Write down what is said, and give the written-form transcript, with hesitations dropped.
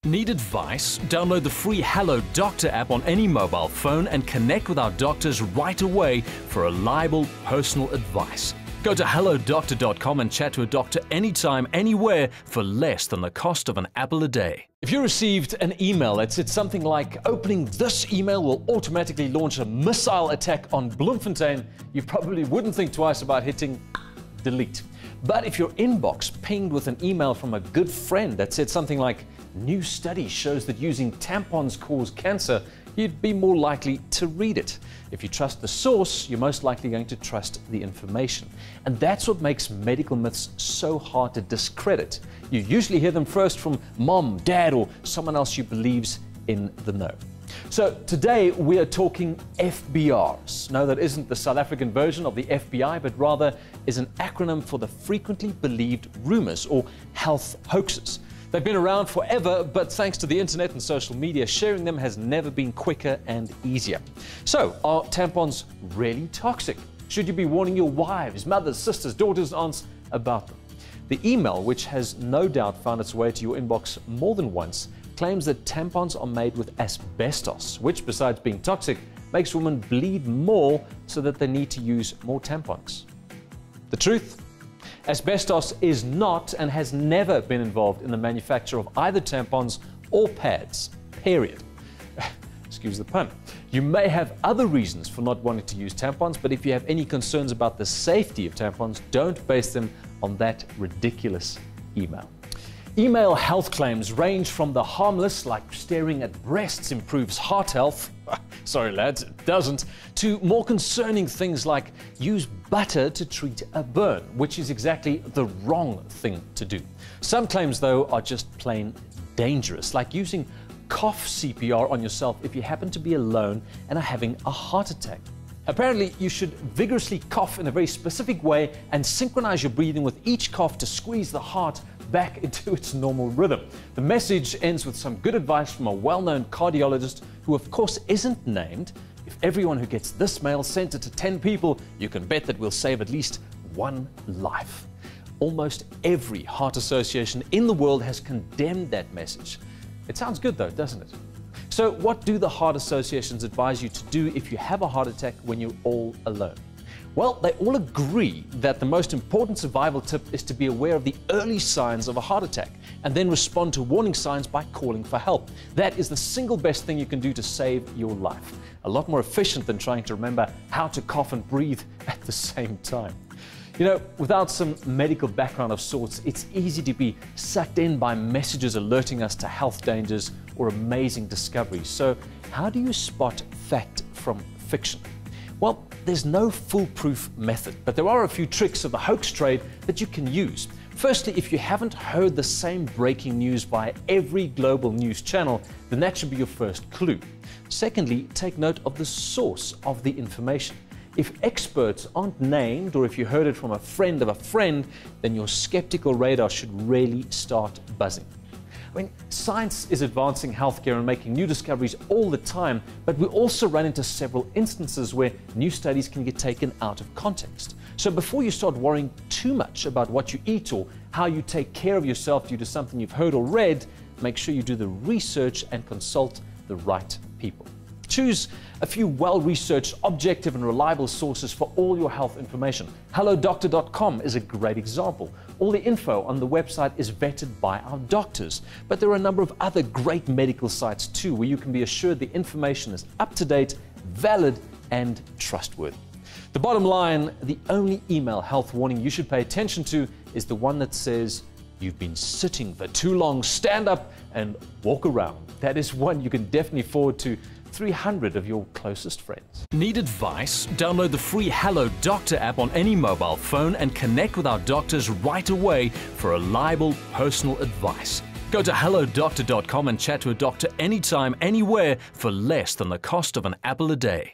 Need advice? Download the free Hello Doctor app on any mobile phone and connect with our doctors right away for reliable personal advice. Go to hellodoctor.com and chat to a doctor anytime, anywhere for less than the cost of an apple a day. If you received an email that said something like, "Opening this email will automatically launch a missile attack on Bloemfontein," you probably wouldn't think twice about hitting delete. But if your inbox pinged with an email from a good friend that said something like, "New study shows that using tampons cause cancer," you'd be more likely to read it. If you trust the source, you're most likely going to trust the information. And that's what makes medical myths so hard to discredit. You usually hear them first from mom, dad, or someone else who believes in the know. So today we are talking FBRs. No, that isn't the South African version of the FBI, but rather is an acronym for the frequently believed rumors or health hoaxes. They've been around forever, but thanks to the internet and social media, sharing them has never been quicker and easier. So, are tampons really toxic? Should you be warning your wives, mothers, sisters, daughters, aunts about them? The email, which has no doubt found its way to your inbox more than once, claims that tampons are made with asbestos, which, besides being toxic, makes women bleed more so that they need to use more tampons. The truth? Asbestos is not and has never been involved in the manufacture of either tampons or pads, period. Excuse the pun. You may have other reasons for not wanting to use tampons, but if you have any concerns about the safety of tampons, don't base them on that ridiculous email. Email health claims range from the harmless, like staring at breasts improves heart health, sorry lads, it doesn't, to more concerning things like use butter to treat a burn, which is exactly the wrong thing to do. Some claims, though, are just plain dangerous, like using cough CPR on yourself if you happen to be alone and are having a heart attack. Apparently, you should vigorously cough in a very specific way and synchronize your breathing with each cough to squeeze the heart back into its normal rhythm. The message ends with some good advice from a well-known cardiologist who, of course, isn't named. If everyone who gets this mail sent it to 10 people, you can bet that we'll save at least one life. Almost every heart association in the world has condemned that message. It sounds good though, doesn't it? So what do the heart associations advise you to do if you have a heart attack when you're all alone? Well, they all agree that the most important survival tip is to be aware of the early signs of a heart attack and then respond to warning signs by calling for help. That is the single best thing you can do to save your life. A lot more efficient than trying to remember how to cough and breathe at the same time. You know, without some medical background of sorts, it's easy to be sucked in by messages alerting us to health dangers or amazing discoveries. So how do you spot fact from fiction? Well, there's no foolproof method, but there are a few tricks of the hoax trade that you can use. Firstly, if you haven't heard the same breaking news by every global news channel, then that should be your first clue. Secondly, take note of the source of the information. If experts aren't named, or if you heard it from a friend of a friend, then your skeptical radar should really start buzzing. I mean, science is advancing healthcare and making new discoveries all the time, but we also run into several instances where new studies can get taken out of context. So before you start worrying too much about what you eat or how you take care of yourself due to something you've heard or read, make sure you do the research and consult the right people. Choose a few well-researched, objective and reliable sources for all your health information. HelloDoctor.com is a great example. All the info on the website is vetted by our doctors. But there are a number of other great medical sites too, where you can be assured the information is up-to-date, valid and trustworthy. The bottom line, the only email health warning you should pay attention to is the one that says, "You've been sitting for too long, stand up and walk around." That is one you can definitely forward to 300 of your closest friends. Need advice? Download the free Hello Doctor app on any mobile phone and connect with our doctors right away for reliable personal advice. Go to hellodoctor.com and chat to a doctor anytime, anywhere for less than the cost of an apple a day.